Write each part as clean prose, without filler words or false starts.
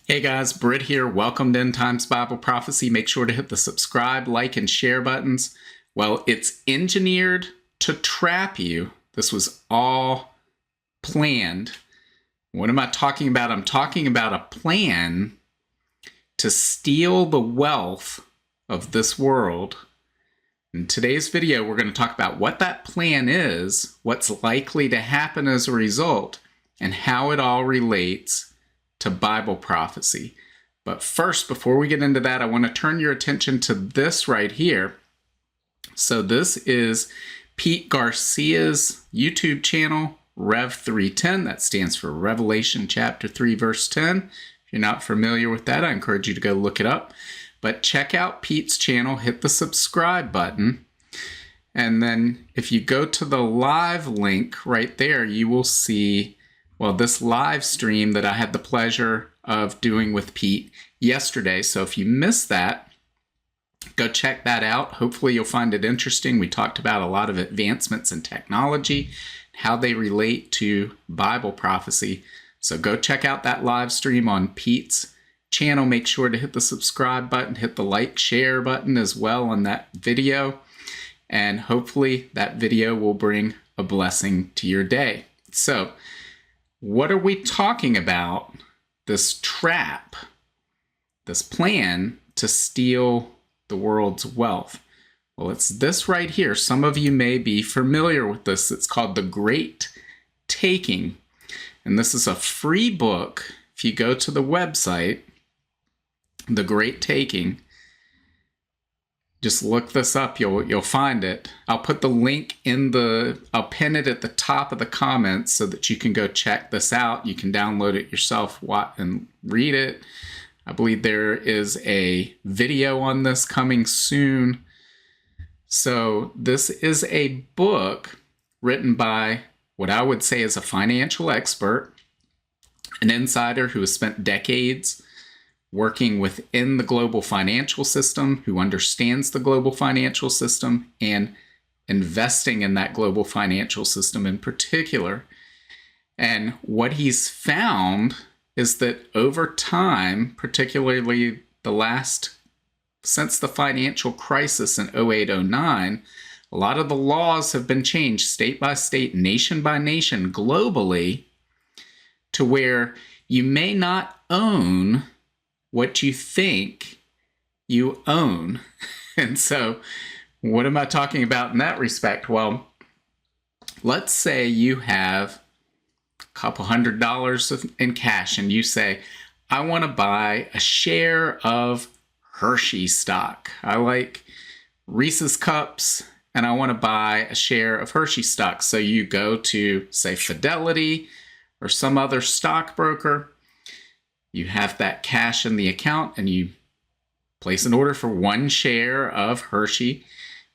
Hey guys, Britt here. Welcome to End Times Bible Prophecy. Make sure to hit the subscribe, like, and share buttons. Well, it's engineered to trap you. This was all planned. What am I talking about? I'm talking about a plan to steal the wealth of this world. In today's video, we're going to talk about what that plan is, what's likely to happen as a result, and how it all relates to Bible prophecy. But first, before we get into that, I want to turn your attention to this right here. So this is Pete Garcia's YouTube channel, Rev 310. That stands for Revelation chapter 3, verse 10. If you're not familiar with that, I encourage you to go look it up. But check out Pete's channel, hit the subscribe button. And then if you go to the live link right there, you will see this live stream that I had the pleasure of doing with Pete yesterday. So if you missed that, go check that out. Hopefully you'll find it interesting. We talked about a lot of advancements in technology, how they relate to Bible prophecy. So go check out that live stream on Pete's channel. Make sure to hit the subscribe button, hit the like, share button as well on that video. And hopefully that video will bring a blessing to your day. So what are we talking about? This trap, this plan to steal the world's wealth. Well, it's this right here. Some of you may be familiar with this. It's called The Great Taking. And this is a free book. If you go to the website, The Great Taking, just look this up, you'll find it. I'll put the link I'll pin it at the top of the comments so that you can go check this out. You can download it yourself and read it. I believe there is a video on this coming soon. So this is a book written by what I would say is a financial expert, an insider who has spent decades working within the global financial system, who understands the global financial system and investing in that global financial system in particular. And what he's found is that over time, particularly since the financial crisis in 08-09, a lot of the laws have been changed state by state, nation by nation, globally, to where you may not own what you think you own. And so what am I talking about in that respect? Well, let's say you have a couple $100 in cash and you say, I want to buy a share of Hershey stock. I like Reese's Cups and I want to buy a share of Hershey stock. So you go to, say, Fidelity or some other stockbroker. You have that cash in the account and you place an order for one share of Hershey.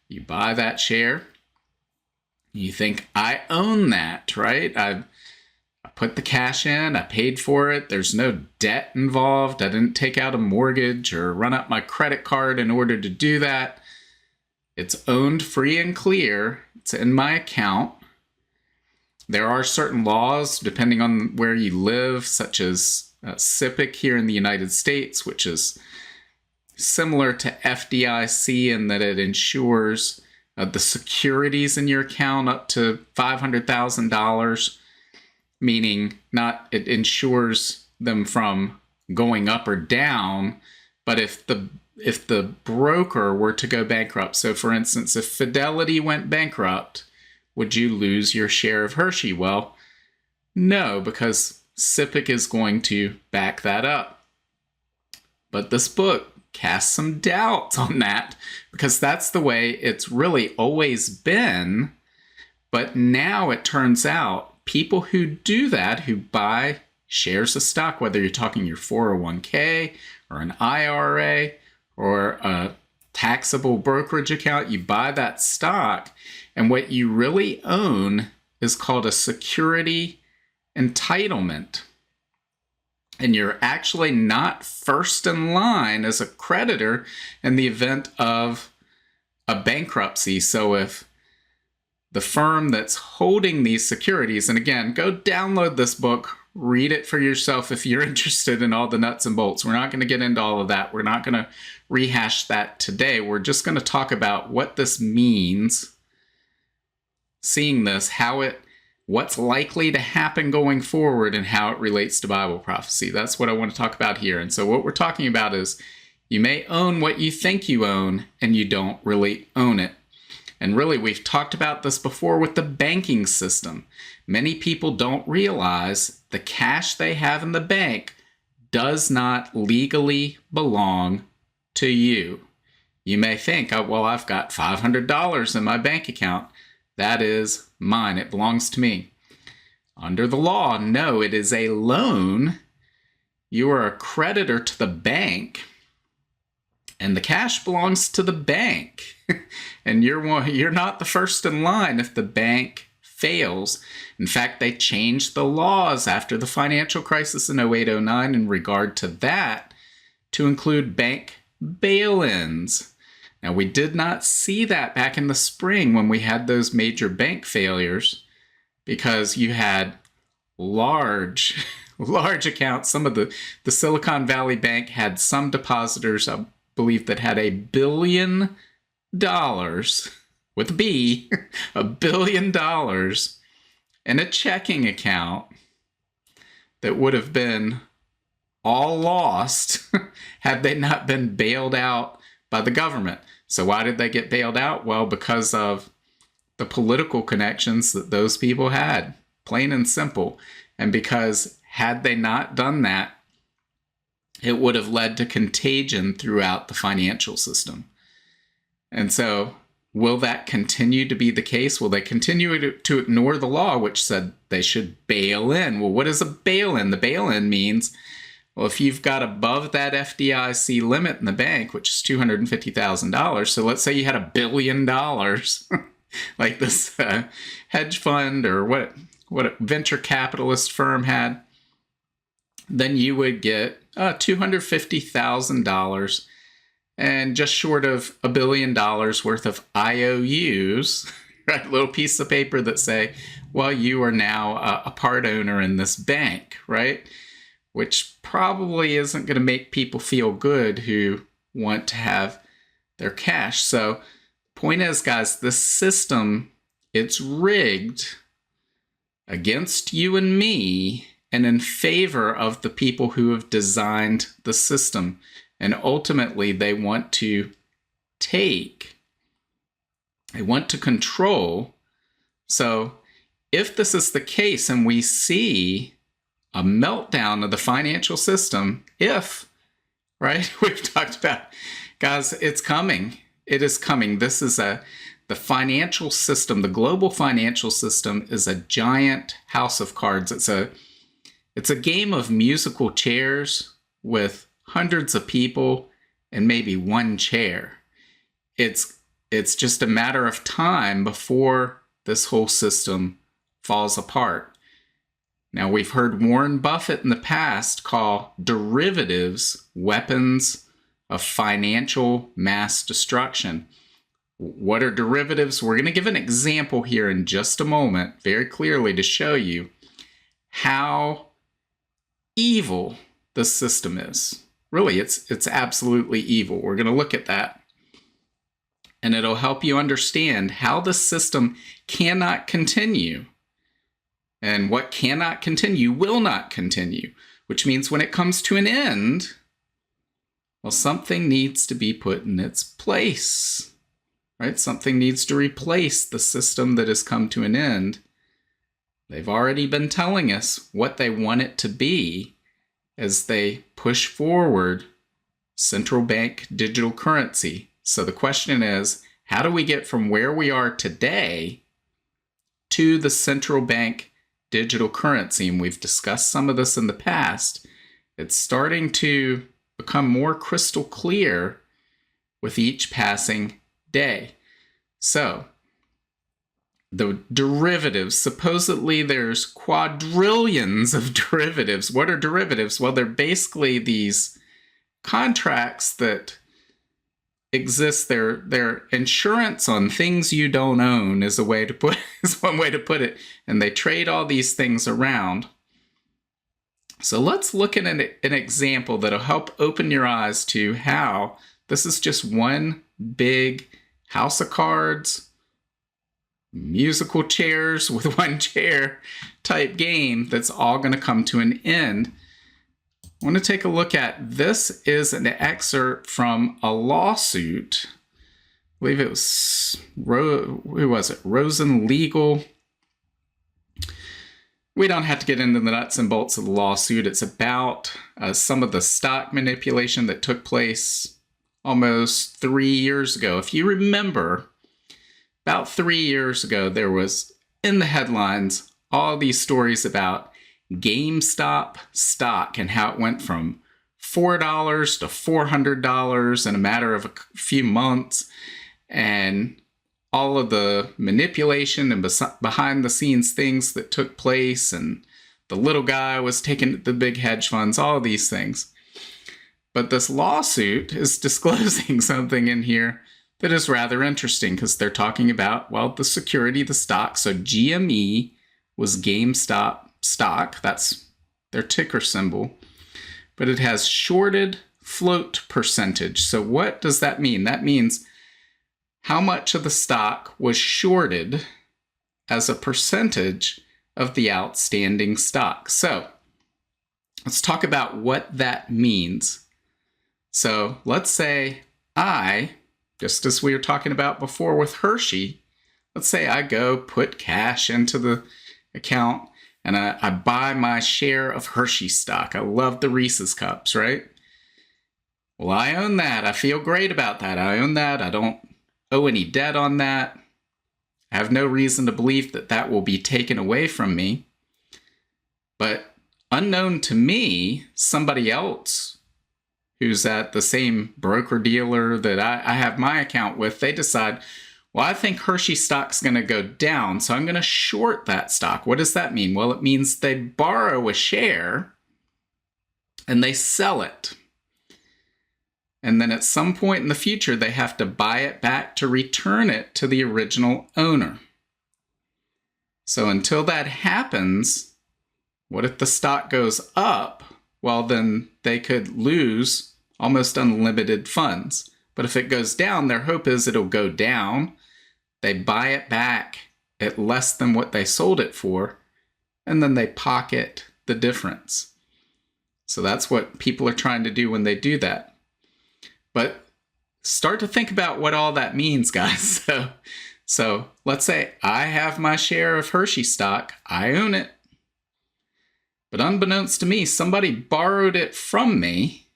You buy that share. You think, I own that, right? I put the cash in, I paid for it. There's no debt involved. I didn't take out a mortgage or run up my credit card in order to do that. It's owned free and clear. It's in my account. There are certain laws depending on where you live, such as CBDC here in the United States, which is similar to FDIC in that it ensures the securities in your account up to $500,000, meaning it insures them from going up or down, but if the broker were to go bankrupt, so for instance, if Fidelity went bankrupt, would you lose your share of Hershey? Well, no, because CBDC is going to back that up. But this book casts some doubts on that because that's the way it's really always been. But now it turns out people who do that, who buy shares of stock, whether you're talking your 401k or an IRA or a taxable brokerage account, you buy that stock, and what you really own is called a security entitlement. And you're actually not first in line as a creditor in the event of a bankruptcy. So if the firm that's holding these securities, and again, go download this book, Read it for yourself if you're interested in all the nuts and bolts. We're not going to get into all of that. We're not going to rehash that today. We're just going to talk about what this means, seeing this, what's likely to happen going forward, and how it relates to Bible prophecy. That's what I want to talk about here. And so what we're talking about is you may own what you think you own, and you don't really own it. And really, we've talked about this before with the banking system. Many people don't realize the cash they have in the bank does not legally belong to you. You may think, oh, well, I've got $500 in my bank account. That is mine. It belongs to me. Under the law, no, it is a loan. You are a creditor to the bank, and the cash belongs to the bank. And you're not the first in line if the bank fails. In fact, they changed the laws after the financial crisis in 08-09 in regard to that to include bank bail-ins. Now, we did not see that back in the spring when we had those major bank failures, because you had large accounts. Some of the Silicon Valley Bank had some depositors, I believe, that had $1 billion with a B, $1 billion in a checking account that would have been all lost had they not been bailed out by the government. So why did they get bailed out? Well, because of the political connections that those people had, plain and simple. And because had they not done that, it would have led to contagion throughout the financial system. And so, will that continue to be the case? Will they continue to ignore the law, which said they should bail in? Well, what is a bail-in? The bail-in means, well, if you've got above that FDIC limit in the bank, which is $250,000, so let's say you had $1 billion, like this hedge fund or what a venture capitalist firm had, then you would get $250,000 and just short of $1 billion worth of IOUs, right? A little piece of paper that say, well, you are now a part owner in this bank, right? Which probably isn't going to make people feel good who want to have their cash. So point is, guys, this system, it's rigged against you and me and in favor of the people who have designed the system. And ultimately, they want to control. So if this is the case and we see a meltdown of the financial system, right, we've talked about, guys, it's coming. It is coming. This is the financial system, the global financial system is a giant house of cards. It's a game of musical chairs with hundreds of people and maybe one chair. It's just a matter of time before this whole system falls apart. Now, we've heard Warren Buffett in the past call derivatives weapons of financial mass destruction. What are derivatives? We're going to give an example here in just a moment, very clearly, to show you how evil the system is. Really, it's absolutely evil. We're going to look at that, and it'll help you understand how the system cannot continue, and what cannot continue will not continue, which means when it comes to an end, well, something needs to be put in its place, right? Something needs to replace the system that has come to an end. They've already been telling us what they want it to be as they push forward central bank digital currency. So the question is, how do we get from where we are today to the central bank digital currency? And we've discussed some of this in the past. It's starting to become more crystal clear with each passing day. So the derivatives, supposedly there's quadrillions of derivatives. What are derivatives? Well, they're basically these contracts that exist. They're insurance on things you don't own is one way to put it. And they trade all these things around. So let's look at an example that'll help open your eyes to how this is just one big house of cards, musical chairs with one chair type game that's all going to come to an end. I want to take a look at this. Is an excerpt from a lawsuit. I believe it was, who was it? Rosen Legal. We don't have to get into the nuts and bolts of the lawsuit. It's about some of the stock manipulation that took place almost 3 years ago. If you remember, about 3 years ago, there was in the headlines all these stories about GameStop stock and how it went from $4 to $400 in a matter of a few months, and all of the manipulation and behind the scenes things that took place, and the little guy was taking the big hedge funds, all of these things. But this lawsuit is disclosing something in here that is rather interesting, because they're talking about, well, the security, the stock. So GME was GameStop stock. That's their ticker symbol. But it has shorted float percentage. So what does that mean? That means how much of the stock was shorted as a percentage of the outstanding stock. So let's talk about what that means. So let's say just as we were talking about before with Hershey, let's say I go put cash into the account and I buy my share of Hershey stock. I love the Reese's Cups, right? Well, I own that. I feel great about that. I own that. I don't owe any debt on that. I have no reason to believe that that will be taken away from me. But unknown to me, somebody else who's at the same broker-dealer that I have my account with, they decide, well, I think Hershey stock's going to go down, so I'm going to short that stock. What does that mean? Well, it means they borrow a share and they sell it. And then at some point in the future, they have to buy it back to return it to the original owner. So until that happens, what if the stock goes up? Well, then they could lose almost unlimited funds. But if it goes down, their hope is it'll go down. They buy it back at less than what they sold it for, and then they pocket the difference. So that's what people are trying to do when they do that. But start to think about what all that means, guys. So let's say I have my share of Hershey stock. I own it. But unbeknownst to me, somebody borrowed it from me,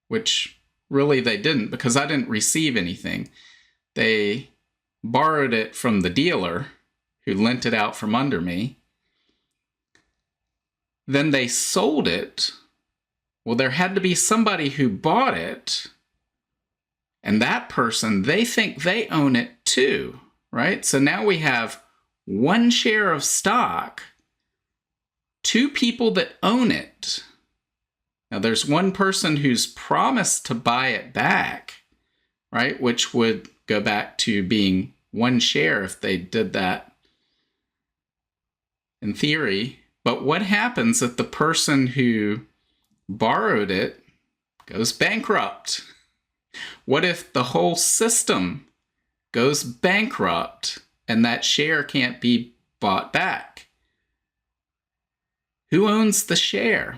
which really they didn't, because I didn't receive anything. They borrowed it from the dealer who lent it out from under me. Then they sold it. Well, there had to be somebody who bought it. And that person, they think they own it too, right? So now we have one share of stock, two people that own it. Now there's one person who's promised to buy it back, right? Which would go back to being one share if they did that in theory. But what happens if the person who borrowed it goes bankrupt? What if the whole system goes bankrupt and that share can't be bought back? Who owns the share?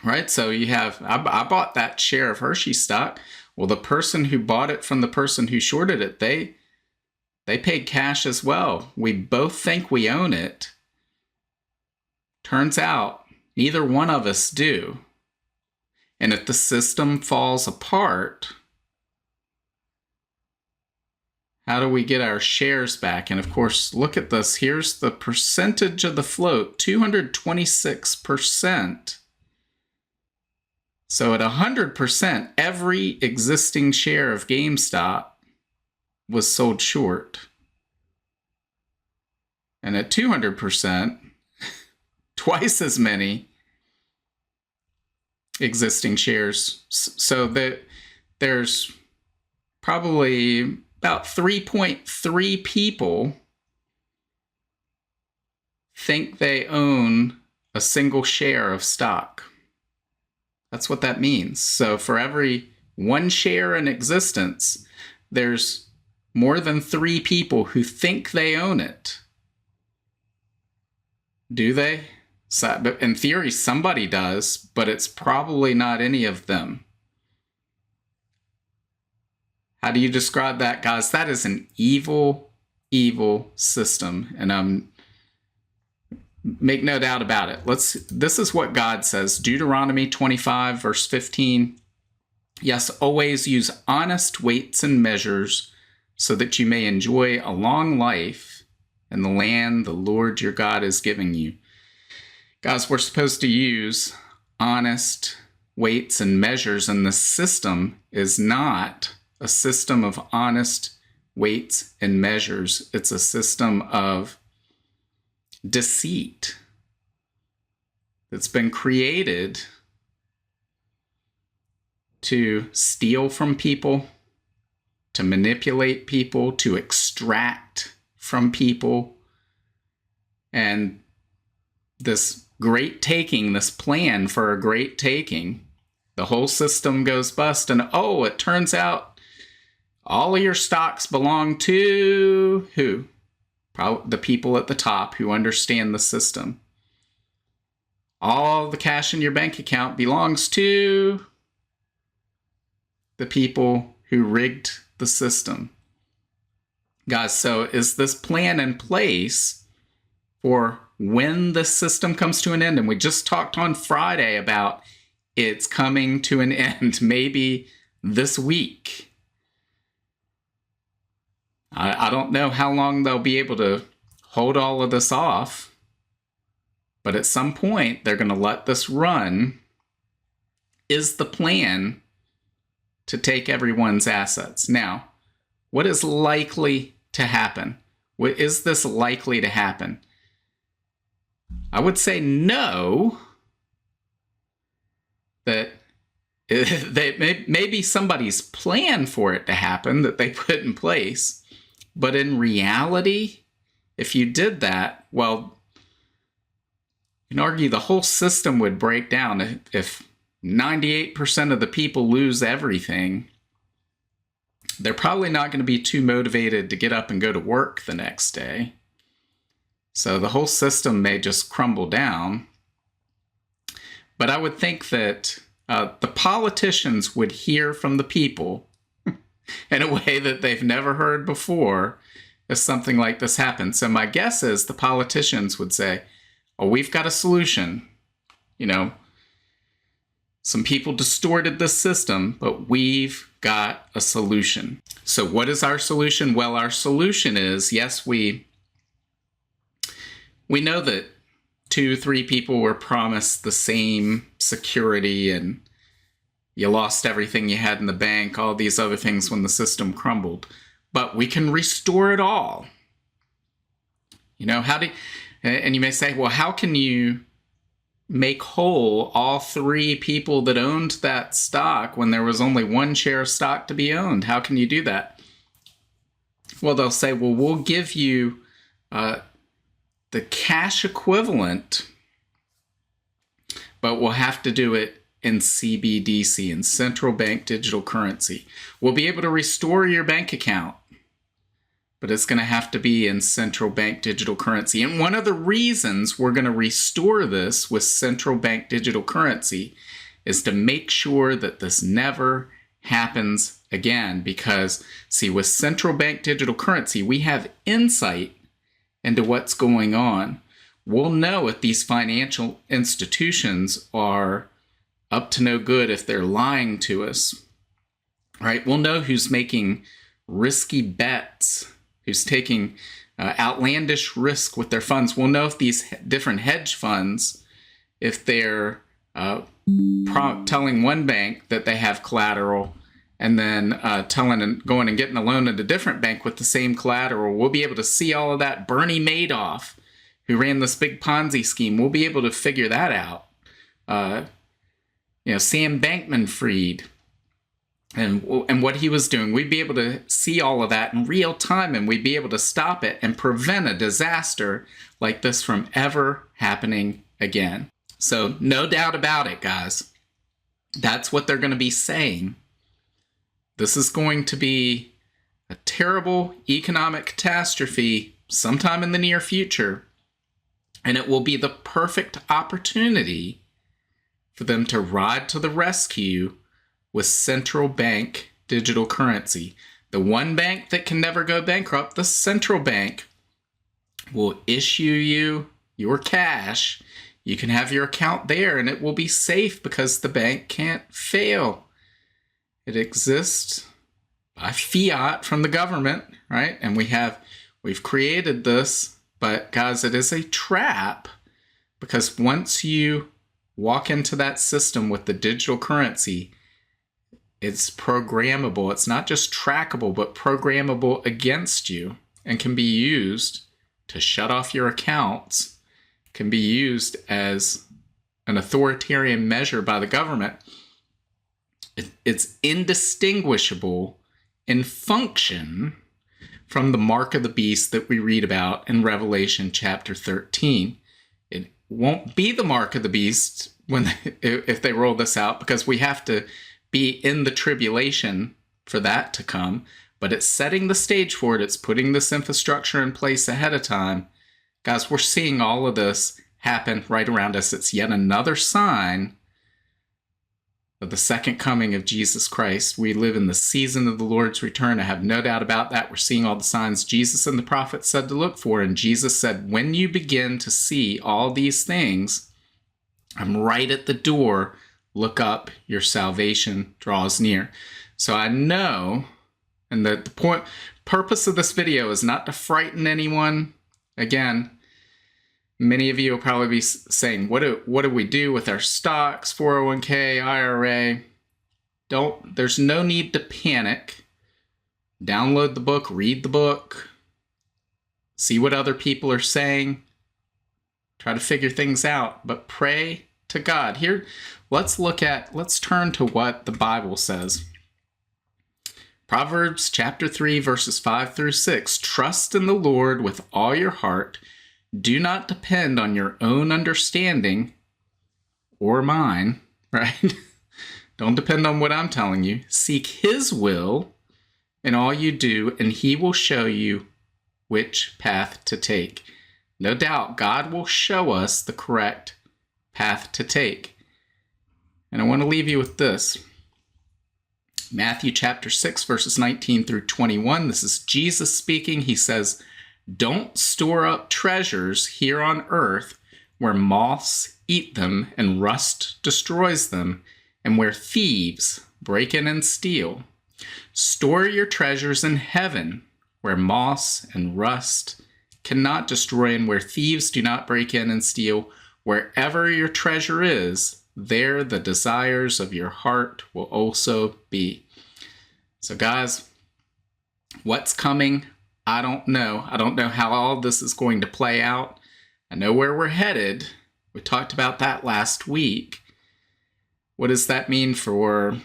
Right? So you have, I bought that share of Hershey stock. Well, the person who bought it from the person who shorted it, they paid cash as well. We both think we own it. Turns out neither one of us do. And if the system falls apart, how do we get our shares back? And of course, look at this. Here's the percentage of the float, 226%. So at 100%, every existing share of GameStop was sold short. And at 200%, twice as many existing shares. So that there's probably about 3.3 people think they own a single share of stock. That's what that means. So for every one share in existence, there's more than 3 people who think they own it. Do they? So, in theory, somebody does, but it's probably not any of them. How do you describe that, guys? That is an evil, evil system, and make no doubt about it. This is what God says. Deuteronomy 25, verse 15. Yes, always use honest weights and measures so that you may enjoy a long life in the land the Lord your God is giving you. Guys, we're supposed to use honest weights and measures, and the system is not a system of honest weights and measures. It's a system of deceit that's been created to steal from people, to manipulate people, to extract from people. And this great taking, this plan for a great taking, the whole system goes bust, and oh, it turns out all of your stocks belong to who? Probably the people at the top who understand the system. All the cash in your bank account belongs to the people who rigged the system. Guys, so is this plan in place for when the system comes to an end? And we just talked on Friday about it's coming to an end, maybe this week. I don't know how long they'll be able to hold all of this off, but at some point they're going to let this run. Is the plan to take everyone's assets? Now, what is likely to happen? Is this likely to happen? I would say no, that maybe somebody's plan for it to happen that they put in place. But in reality, if you did that, well, you can argue the whole system would break down. If 98% of the people lose everything, they're probably not going to be too motivated to get up and go to work the next day. So the whole system may just crumble down. But I would think that the politicians would hear from the people in a way that they've never heard before if something like this happens. So my guess is the politicians would say, oh, we've got a solution. You know, some people distorted the system, but we've got a solution. So what is our solution? Well, our solution is, yes, we know that 2-3 people were promised the same security, and you lost everything you had in the bank, all these other things when the system crumbled. But we can restore it all. You know, and you may say, well, how can you make whole all 3 people that owned that stock when there was only 1 share of stock to be owned? How can you do that? Well, they'll say, well, we'll give you the cash equivalent, but we'll have to do it in CBDC, in central bank digital currency. We'll be able to restore your bank account, but it's going to have to be in central bank digital currency. And one of the reasons we're going to restore this with central bank digital currency is to make sure that this never happens again. Because, see, with central bank digital currency, we have insight into what's going on. We'll know if these financial institutions are up to no good, if they're lying to us, right? We'll know who's making risky bets, who's taking outlandish risk with their funds. We'll know if these different hedge funds, if they're telling one bank that they have collateral and then going and getting a loan at a different bank with the same collateral. We'll be able to see all of that. Bernie Madoff, who ran this big Ponzi scheme, we'll be able to figure that out. Sam Bankman-Fried and what he was doing, we'd be able to see all of that in real time, and we'd be able to stop it and prevent a disaster like this from ever happening again. So no doubt about it, guys. That's what they're going to be saying. This is going to be a terrible economic catastrophe sometime in the near future. And it will be the perfect opportunity for them to ride to the rescue with central bank digital currency. The one bank that can never go bankrupt, the central bank, will issue you your cash. You can have your account there and it will be safe because the bank can't fail. It exists by fiat from the government, right? And we've created this, but guys, it is a trap, because once you walk into that system with the digital currency, it's programmable. It's not just trackable, but programmable against you, and can be used to shut off your accounts, can be used as an authoritarian measure by the government. It's indistinguishable in function from the mark of the beast that we read about in Revelation chapter 13. It won't be the mark of the beast if they roll this out, because we have to be in the tribulation for that to come. But it's setting the stage for it. It's putting this infrastructure in place ahead of time. Guys, we're seeing all of this happen right around us. It's yet another sign of the second coming of Jesus Christ. We live in the season of the Lord's return. I have no doubt about that. We're seeing all the signs Jesus and the prophets said to look for. And Jesus said, when you begin to see all these things, I'm right at the door. Look up, your salvation draws near. So I know, and the purpose of this video is not to frighten anyone. Again, many of you will probably be saying, what do we do with our stocks, 401k, IRA? There's no need to panic. Download the book, read the book, see what other people are saying, try to figure things out, but pray to God. Here, let's turn to what the Bible says. Proverbs chapter 3, verses 5 through 6. Trust in the Lord with all your heart. Do not depend on your own understanding or mine, right? Don't depend on what I'm telling you. Seek His will in all you do, and He will show you which path to take. No doubt, God will show us the correct path to take. And I want to leave you with this. Matthew chapter 6, verses 19 through 21. This is Jesus speaking. He says, don't store up treasures here on earth where moths eat them and rust destroys them, and where thieves break in and steal. Store your treasures in heaven where moths and rust cannot destroy, and where thieves do not break in and steal. Wherever your treasure is, there the desires of your heart will also be. So guys, what's coming? I don't know. I don't know how all this is going to play out. I know where we're headed. We talked about that last week. What does that mean for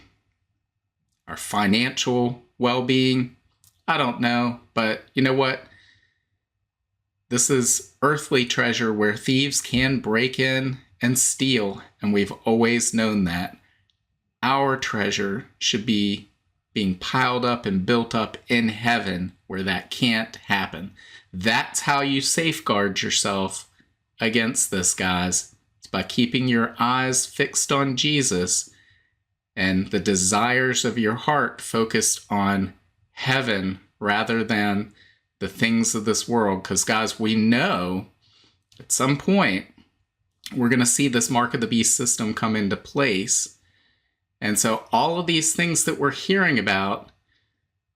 our financial well-being? I don't know. But you know what? This is earthly treasure where thieves can break in and steal, and we've always known that. Our treasure should be being piled up and built up in heaven where that can't happen. That's how you safeguard yourself against this, guys. It's by keeping your eyes fixed on Jesus and the desires of your heart focused on heaven rather than the things of this world. Because, guys, we know at some point we're going to see this mark of the beast system come into place. And so all of these things that we're hearing about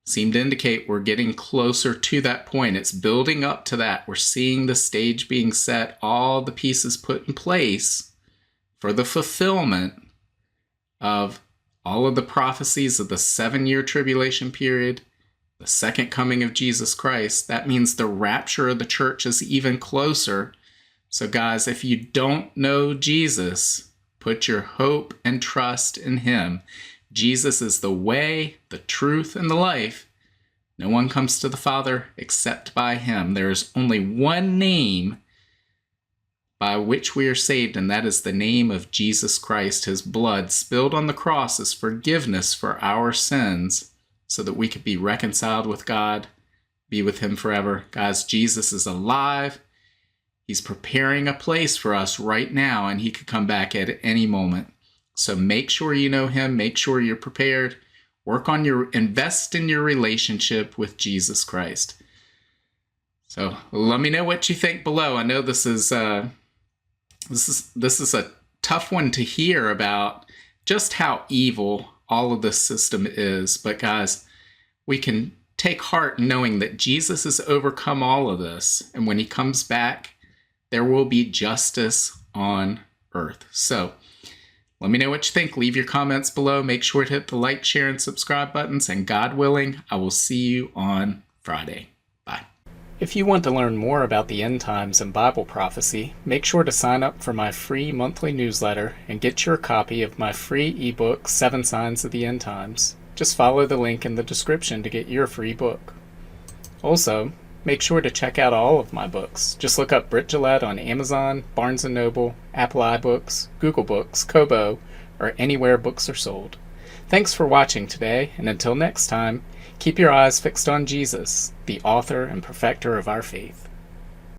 seem to indicate we're getting closer to that point. It's building up to that. We're seeing the stage being set, all the pieces put in place for the fulfillment of all of the prophecies of the 7-year tribulation period, the second coming of Jesus Christ. That means the rapture of the church is even closer. So guys, if you don't know Jesus, put your hope and trust in Him. Jesus is the way, the truth, and the life. No one comes to the Father except by Him. There is only one name by which we are saved, and that is the name of Jesus Christ. His blood spilled on the cross is forgiveness for our sins so that we could be reconciled with God, be with him forever. Guys, Jesus is alive. He's preparing a place for us right now, and he could come back at any moment. So make sure you know him. Make sure you're prepared. Invest in your relationship with Jesus Christ. So let me know what you think below. I know this is a tough one to hear about just how evil all of this system is. But guys, we can take heart knowing that Jesus has overcome all of this. And when he comes back, there will be justice on earth. So let me know what you think. Leave your comments below. Make sure to hit the like, share, and subscribe buttons. And God willing, I will see you on Friday. Bye. If you want to learn more about the end times and Bible prophecy, make sure to sign up for my free monthly newsletter and get your copy of my free ebook, 7 Signs of the End Times. Just follow the link in the description to get your free book. Also, make sure to check out all of my books. Just look up Britt on Amazon, Barnes & Noble, Apple iBooks, Google Books, Kobo, or anywhere books are sold. Thanks for watching today, and until next time, keep your eyes fixed on Jesus, the author and perfecter of our faith.